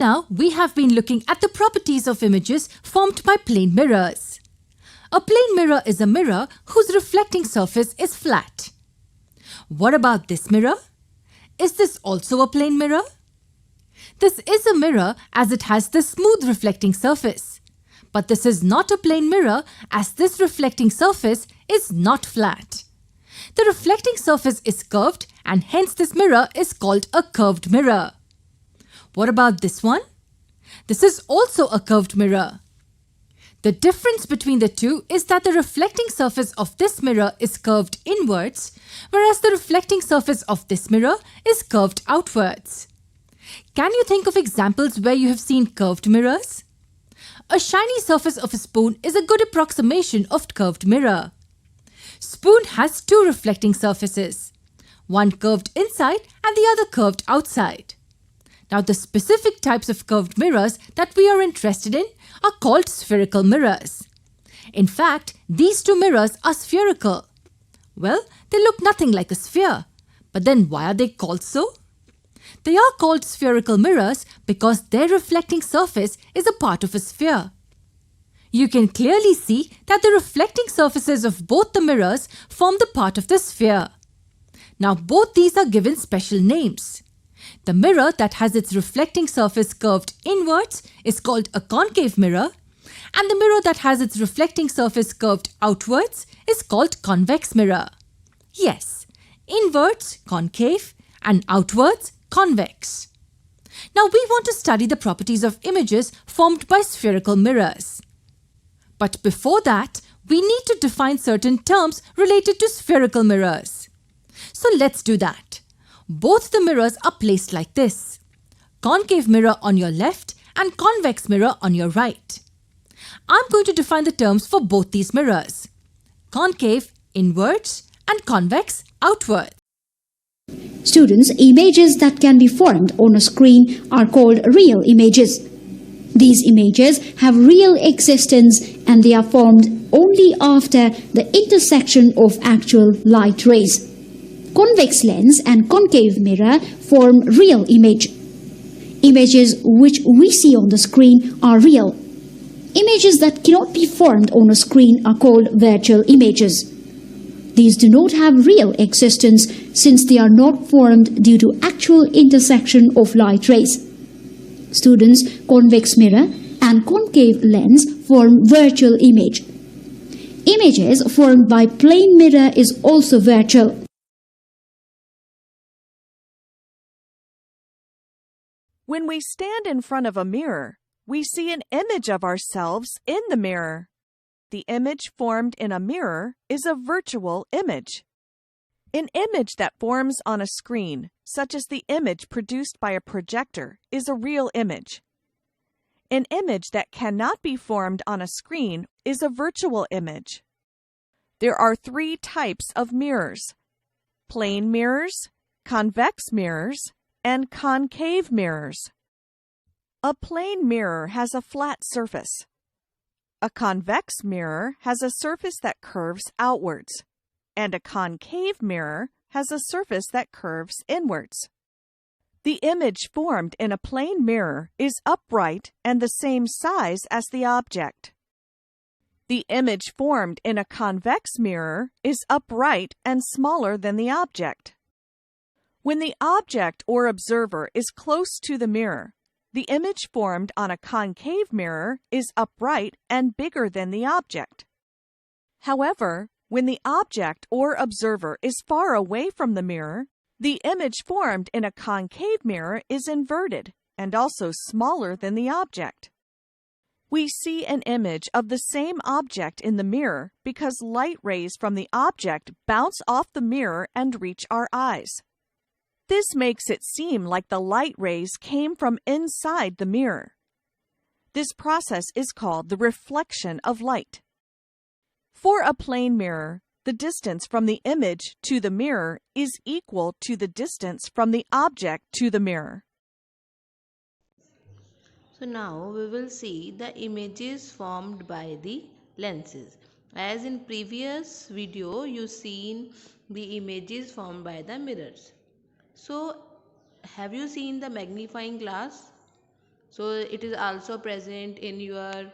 Now we have been looking at the properties of images formed by plane mirrors. A plane mirror is a mirror whose reflecting surface is flat. What about this mirror? Is this also a plane mirror? This is a mirror as it has the smooth reflecting surface. But this is not a plane mirror as this reflecting surface is not flat. The reflecting surface is curved and hence this mirror is called a curved mirror. What about this one? This is also a curved mirror. The difference between the two is that the reflecting surface of this mirror is curved inwards, whereas the reflecting surface of this mirror is curved outwards. Can you think of examples where you have seen curved mirrors? A shiny surface of a spoon is a good approximation of curved mirror. Spoon has two reflecting surfaces, one curved inside and the other curved outside. Now the specific types of curved mirrors that we are interested in are called spherical mirrors. In fact, these two mirrors are spherical. Well, they look nothing like a sphere. But then why are they called so? They are called spherical mirrors because their reflecting surface is a part of a sphere. You can clearly see that the reflecting surfaces of both the mirrors form the part of the sphere. Now both these are given special names. The mirror that has its reflecting surface curved inwards is called a concave mirror, and the mirror that has its reflecting surface curved outwards is called convex mirror. Yes, inwards, concave, and outwards, convex. Now we want to study the properties of images formed by spherical mirrors. But before that, we need to define certain terms related to spherical mirrors. So let's do that. Both the mirrors are placed like this. Concave mirror on your left and convex mirror on your right. I'm going to define the terms for both these mirrors. Concave, inwards, and convex, outwards. Students, images that can be formed on a screen are called real images. These images have real existence and they are formed only after the intersection of actual light rays. Convex lens and concave mirror form real image. Images which we see on the screen are real. Images that cannot be formed on a screen are called virtual images. These do not have real existence since they are not formed due to actual intersection of light rays. Students, convex mirror and concave lens form virtual image. Images formed by plane mirror is also virtual. When we stand in front of a mirror, we see an image of ourselves in the mirror. The image formed in a mirror is a virtual image. An image that forms on a screen, such as the image produced by a projector, is a real image. An image that cannot be formed on a screen is a virtual image. There are three types of mirrors: plane mirrors, convex mirrors, and concave mirrors. A plane mirror has a flat surface. A convex mirror has a surface that curves outwards, and a concave mirror has a surface that curves inwards. The image formed in a plane mirror is upright and the same size as the object. The image formed in a convex mirror is upright and smaller than the object. When the object or observer is close to the mirror, the image formed on a concave mirror is upright and bigger than the object. However, when the object or observer is far away from the mirror, the image formed in a concave mirror is inverted and also smaller than the object. We see an image of the same object in the mirror because light rays from the object bounce off the mirror and reach our eyes. This makes it seem like the light rays came from inside the mirror. This process is called the reflection of light. For a plane mirror, the distance from the image to the mirror is equal to the distance from the object to the mirror. So now we will see the images formed by the lenses. As in previous video, you seen the images formed by the mirrors. So have you seen the magnifying glass? So it is also present in your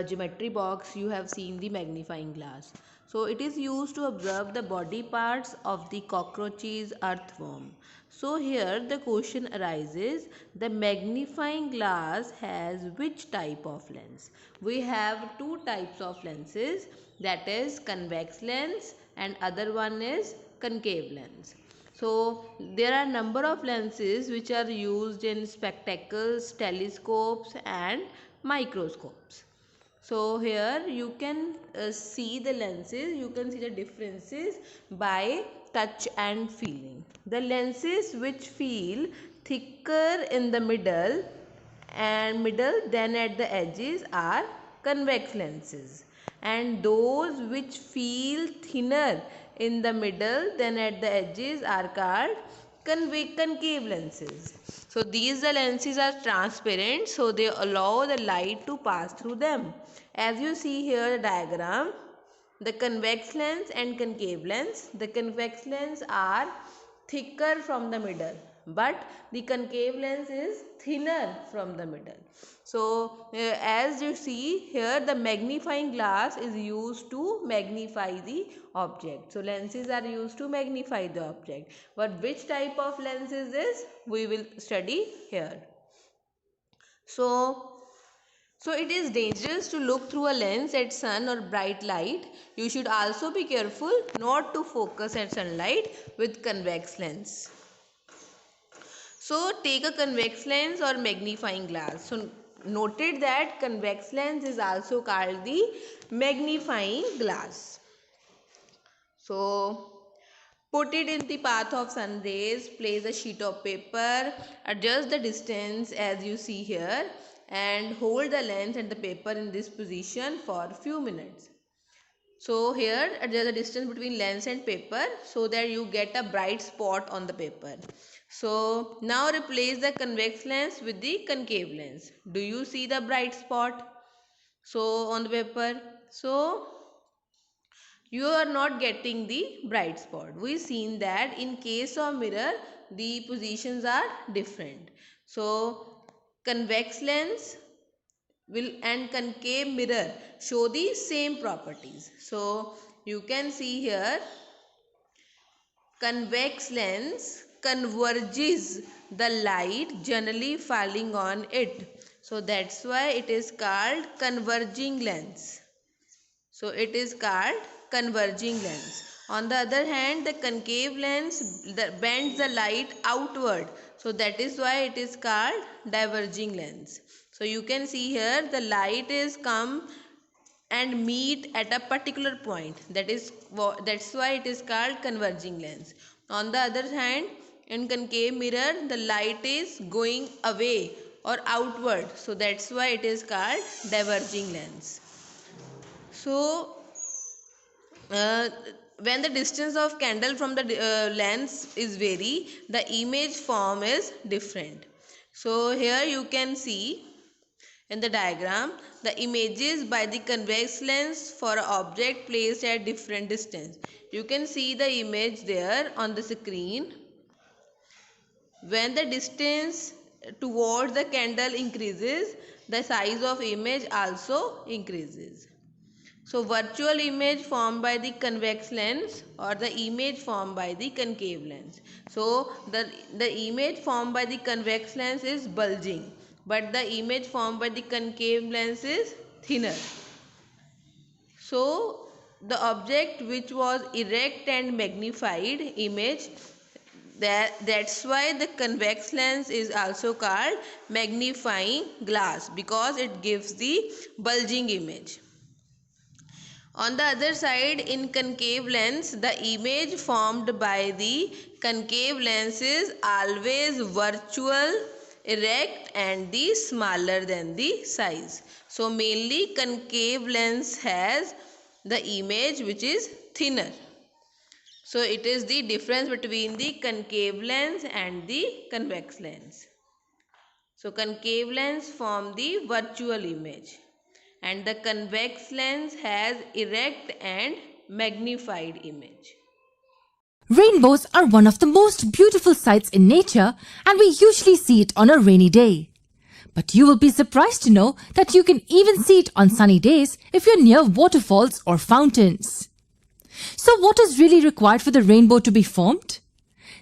geometry box. You have seen the magnifying glass. So it is used to observe the body parts of the cockroaches, earthworm. So here the question arises, the magnifying glass has which type of lens? We have two types of lenses, that is convex lens and other one is concave lens. So there are number of lenses which are used in spectacles, telescopes and microscopes. So here you can see the lenses, you can see the differences by touch and feeling. The lenses which feel thicker in the middle than at the edges are convex lenses, and those which feel thinner in the middle than at the edges are called concave lenses. So these the lenses are transparent, so they allow the light to pass through them. As you see here the diagram, the convex lens and concave lens, the convex lens are thicker from the middle, but the concave lens is thinner from the middle. So as you see here, the magnifying glass is used to magnify the object. So lenses are used to magnify the object, but which type of lens is this, we will study here. So it is dangerous to look through a lens at sun or bright light. You should also be careful not to focus at sunlight with convex lens. So take a convex lens or magnifying glass. So noted that convex lens is also called the magnifying glass. So put it in the path of sun rays, place a sheet of paper, adjust the distance as you see here, and hold the lens and the paper in this position for a few minutes. So here adjust the distance between lens and paper so that you get a bright spot on the paper. So now replace the convex lens with the concave lens. Do you see the bright spot? So on the paper, so you are not getting the bright spot. We've seen that in case of mirror, the positions are different. So convex lens and concave mirror show the same properties. So you can see here, convex lens converges the light generally falling on it. So that's why it is called converging lens. So it is called converging lens. On the other hand, the concave lens bends the light outward. So that is why it is called diverging lens. So you can see here the light is come and meet at a particular point. That's why it is called converging lens. On the other hand, in concave mirror the light is going away or outward. So that's why it is called diverging lens. So when the distance of candle from the lens is vary, the image form is different. So here you can see in the diagram the images by the convex lens for an object placed at different distance. You can see the image there on the screen. When the distance towards the candle increases, the size of image also increases. So virtual image formed by the convex lens or the image formed by the concave lens. So the image formed by the convex lens is bulging, but the image formed by the concave lens is thinner. So the object which was erect and magnified image, that's why the convex lens is also called magnifying glass, because it gives the bulging image. On the other side, in concave lens, the image formed by the concave lens is always virtual, erect and the smaller than the size. So mainly concave lens has the image which is thinner. So it is the difference between the concave lens and the convex lens. So concave lens form the virtual image, and the convex lens has erect and magnified image. Rainbows are one of the most beautiful sights in nature, and we usually see it on a rainy day. But you will be surprised to know that you can even see it on sunny days if you're near waterfalls or fountains. So what is really required for the rainbow to be formed?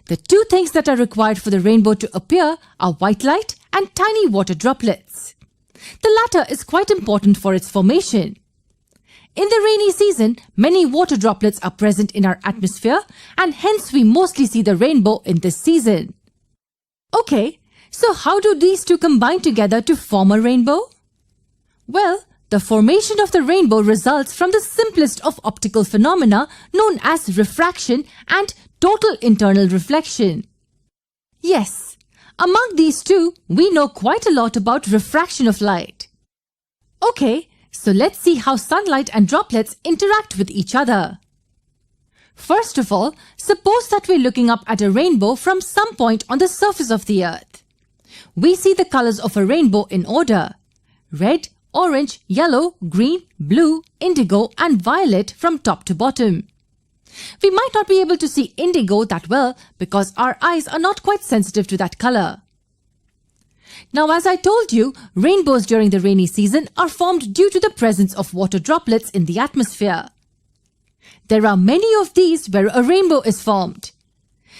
The two things that are required for the rainbow to appear are white light and tiny water droplets. The latter is quite important for its formation. In the rainy season, many water droplets are present in our atmosphere and hence we mostly see the rainbow in this season. Okay, so how do these two combine together to form a rainbow? Well, the formation of the rainbow results from the simplest of optical phenomena known as refraction and total internal reflection. Yes, among these two, we know quite a lot about refraction of light. Okay, so let's see how sunlight and droplets interact with each other. First of all, suppose that we're looking up at a rainbow from some point on the surface of the earth. We see the colors of a rainbow in order: red, orange, yellow, green, blue, indigo and violet from top to bottom. We might not be able to see indigo that well because our eyes are not quite sensitive to that color. Now, as I told you, rainbows during the rainy season are formed due to the presence of water droplets in the atmosphere. There are many of these where a rainbow is formed.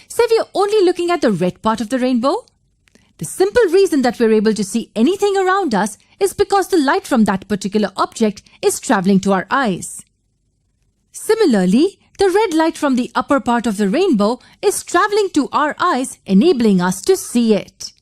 Say we are only looking at the red part of the rainbow. The simple reason that we're able to see anything around us is because the light from that particular object is traveling to our eyes. Similarly, the red light from the upper part of the rainbow is traveling to our eyes, enabling us to see it.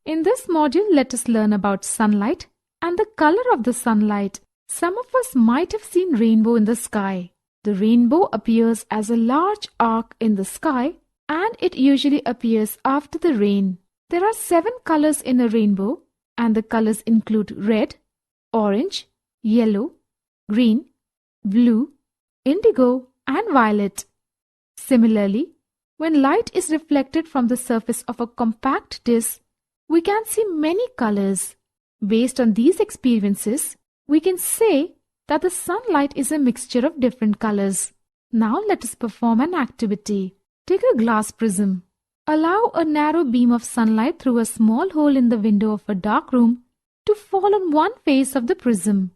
In this module, let us learn about sunlight and the color of the sunlight. Some of us might have seen rainbow in the sky. The rainbow appears as a large arc in the sky and it usually appears after the rain. There are 7 colors in a rainbow and the colors include red, orange, yellow, green, blue, indigo and violet. Similarly, when light is reflected from the surface of a compact disk, we can see many colors. Based on these experiences, we can say that the sunlight is a mixture of different colors. Now let us perform an activity. Take a glass prism. Allow a narrow beam of sunlight through a small hole in the window of a dark room to fall on one face of the prism.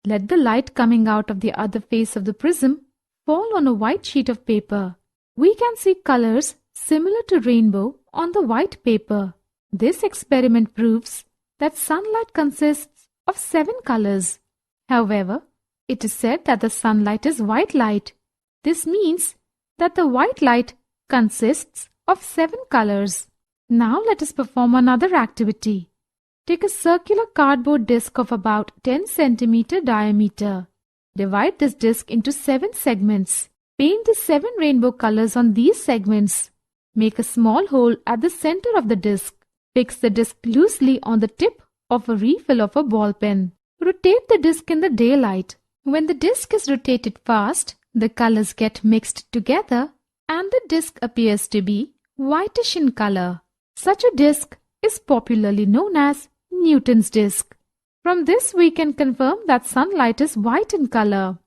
Let the light coming out of the other face of the prism fall on a white sheet of paper. We can see colors similar to rainbow on the white paper. This experiment proves that sunlight consists of 7 colors. However, it is said that the sunlight is white light. This means that the white light consists of 7 colors. Now let us perform another activity. Take a circular cardboard disc of about 10 cm diameter. Divide this disc into 7 segments. Paint the 7 rainbow colors on these segments. Make a small hole at the center of the disc. Fix the disc loosely on the tip of a refill of a ball pen. Rotate the disc in the daylight. When the disc is rotated fast, the colors get mixed together and the disc appears to be whitish in color. Such a disc is popularly known as Newton's disc. From this we can confirm that sunlight is white in color.